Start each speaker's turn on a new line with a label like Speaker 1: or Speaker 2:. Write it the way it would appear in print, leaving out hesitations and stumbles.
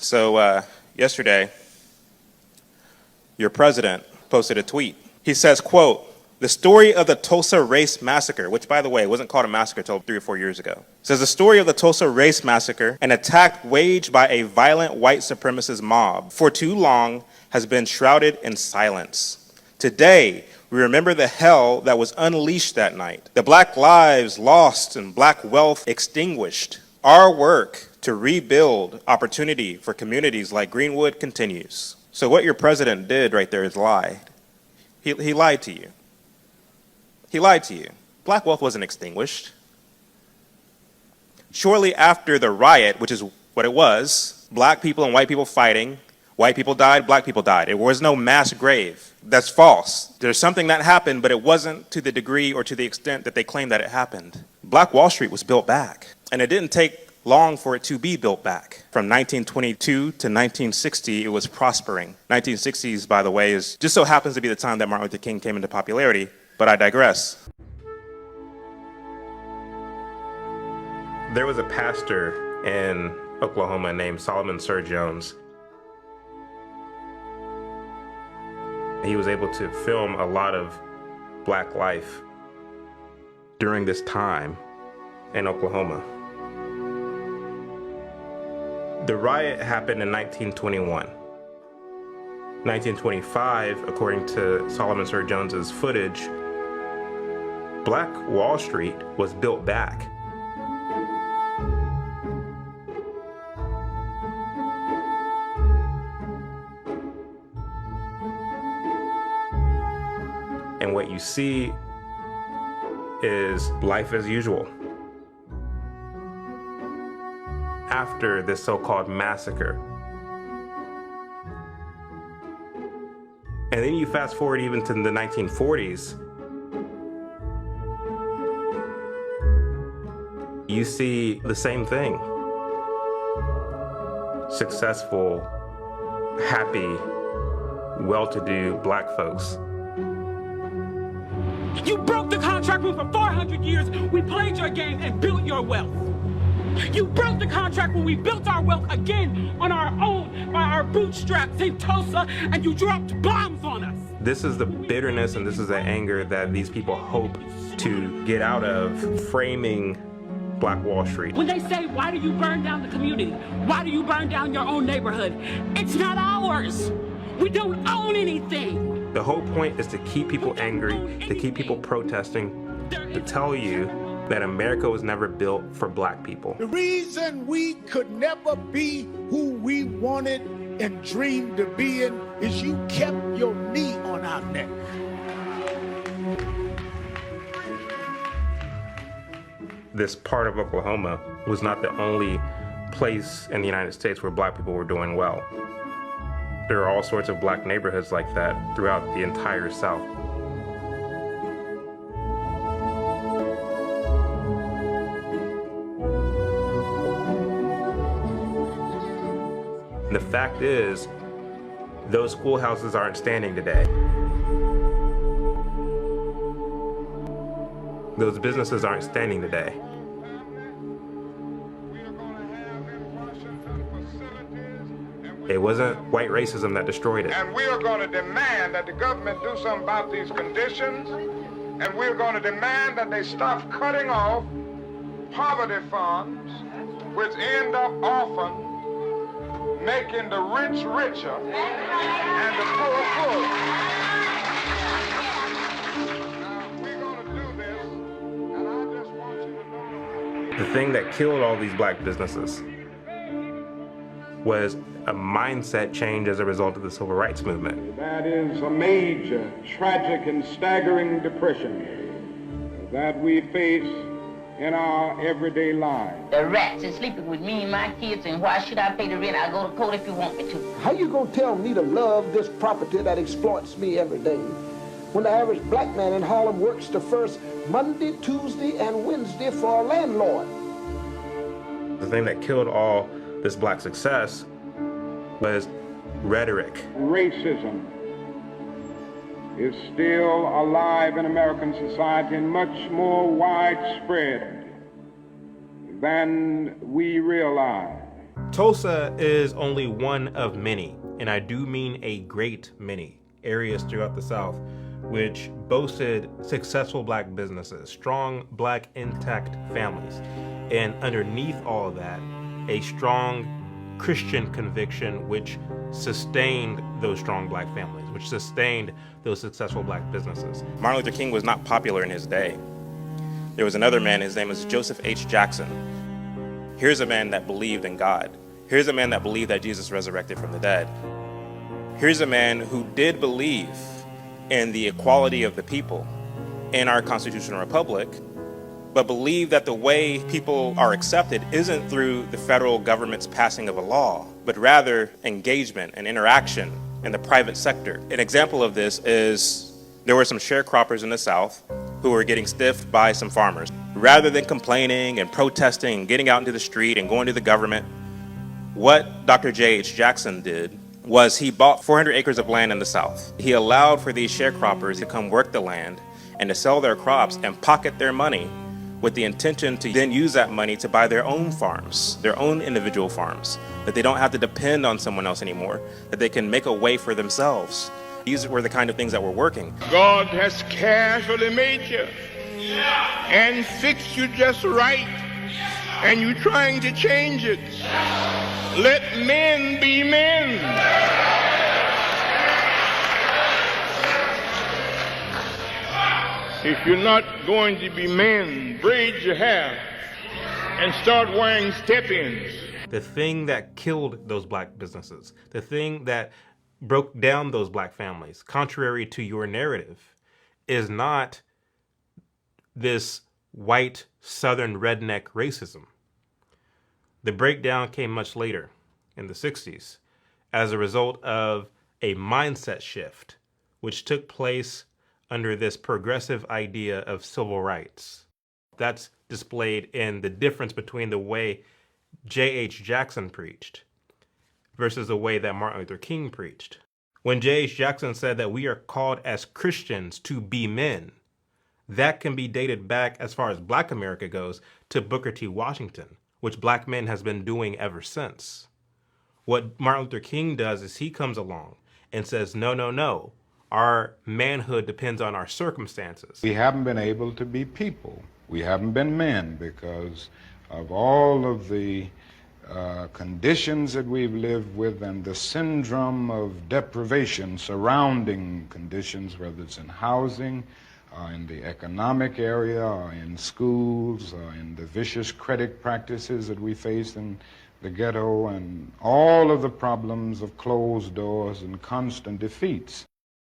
Speaker 1: So yesterday, your president posted a tweet. He says, quote, "The story of the Tulsa Race Massacre," which, by the way, wasn't called a massacre until 3 or 4 years ago. It says, "The story of the Tulsa Race Massacre, an attack waged by a violent white supremacist mob, for too long has been shrouded in silence. Today, we remember the hell that was unleashed that night, the black lives lost and black wealth extinguished. Our work to rebuild opportunity for communities like Greenwood continues." So what your president did right there is lie. He lied to you. He lied to you. Black wealth wasn't extinguished. Shortly after the riot, which is what it was, black people and white people fighting, white people died, black people died. It was no mass grave. That's false. There's something that happened, but it wasn't to the degree or to the extent that they claim that it happened. Black Wall Street was built back, and it didn't take long for it to be built back. From 1922 to 1960, it was prospering. 1960s, by the way, is just so happens to be the time that Martin Luther King came into popularity, but I digress. There was a pastor in Oklahoma named Solomon Sir Jones. He was able to film a lot of black life during this time in Oklahoma. The riot happened in 1921. 1925, according to Solomon Sir Jones's footage, Black Wall Street was built back. And what you see is life as usual. After this so-called massacre. And then you fast forward even to the 1940s, you see the same thing. Successful, happy, well-to-do black folks.
Speaker 2: You broke the contract when for 400 years we played your game and built your wealth. You broke the contract when we built our wealth again on our own by our bootstraps in Tulsa, and you dropped bombs on us.
Speaker 1: This is the bitterness and this is the anger that these people hope to get out of framing Black Wall Street.
Speaker 2: When they say, why do you burn down the community? Why do you burn down your own neighborhood? It's not ours. We don't own anything.
Speaker 1: The whole point is to keep people angry, to keep people protesting, to tell you that America was never built for black people.
Speaker 3: The reason we could never be who we wanted and dreamed of being is you kept your knee on our neck.
Speaker 1: This part of Oklahoma was not the only place in the United States where black people were doing well. There are all sorts of black neighborhoods like that throughout the entire South. The fact is, those schoolhouses aren't standing today. Those businesses aren't standing today. It wasn't white racism that destroyed it.
Speaker 4: And we are going to demand that the government do something about these conditions, and we're going to demand that they stop cutting off poverty funds, which end up often making the rich richer and the poor poorer. Now, we're going to do this, and I just want you to know.
Speaker 1: The thing that killed all these black businesses was a mindset change as a result of the civil rights movement.
Speaker 5: That is a major, tragic, and staggering depression that we face in our everyday lives.
Speaker 6: The rats is sleeping with me and my kids, and why should I pay the rent? I'll go to court if you want me to.
Speaker 7: How you gonna tell me to love this property that exploits me every day when the average black man in Harlem works the first Monday, Tuesday, and Wednesday for a landlord?
Speaker 1: The thing that killed all this black success was rhetoric.
Speaker 5: Racism is still alive in American society and much more widespread than we realize.
Speaker 1: Tulsa is only one of many, and I do mean a great many, areas throughout the South which boasted successful black businesses, strong black intact families, and underneath all of that, a strong Christian conviction which sustained those strong black families, which sustained those successful black businesses. Martin Luther King was not popular in his day. There was another man, his name was Joseph H. Jackson. Here's a man that believed in God. Here's a man that believed that Jesus resurrected from the dead. Here's a man who did believe in the equality of the people in our constitutional republic, but believed that the way people are accepted isn't through the federal government's passing of a law, but rather engagement and interaction in the private sector. An example of this is there were some sharecroppers in the South who were getting stiffed by some farmers. Rather than complaining and protesting and getting out into the street and going to the government, what Dr. J.H. Jackson did was he bought 400 acres of land in the South. He allowed for these sharecroppers to come work the land and to sell their crops and pocket their money with the intention to then use that money to buy their own farms, their own individual farms, that they don't have to depend on someone else anymore, that they can make a way for themselves. These were the kind of things that were working.
Speaker 5: God has casually made you and fixed you just right, and you're trying to change it. Let men be men. If you're not going to be men, braid your hair and start wearing step-ins.
Speaker 1: The thing that killed those black businesses, the thing that broke down those black families, contrary to your narrative, is not this white Southern redneck racism. The breakdown came much later, in the 60s, as a result of a mindset shift, which took place under this progressive idea of civil rights. That's displayed in the difference between the way J.H. Jackson preached versus the way that Martin Luther King preached. When J.H. Jackson said that we are called as Christians to be men, that can be dated back as far as Black America goes to Booker T. Washington, which black men has been doing ever since. What Martin Luther King does is he comes along and says, no, no, no. Our manhood depends on our circumstances.
Speaker 5: We haven't been able to be people. We haven't been men because of all of the conditions that we've lived with and the syndrome of deprivation surrounding conditions, whether it's in housing, in the economic area, or in schools, or in the vicious credit practices that we face in the ghetto, and all of the problems of closed doors and constant defeats.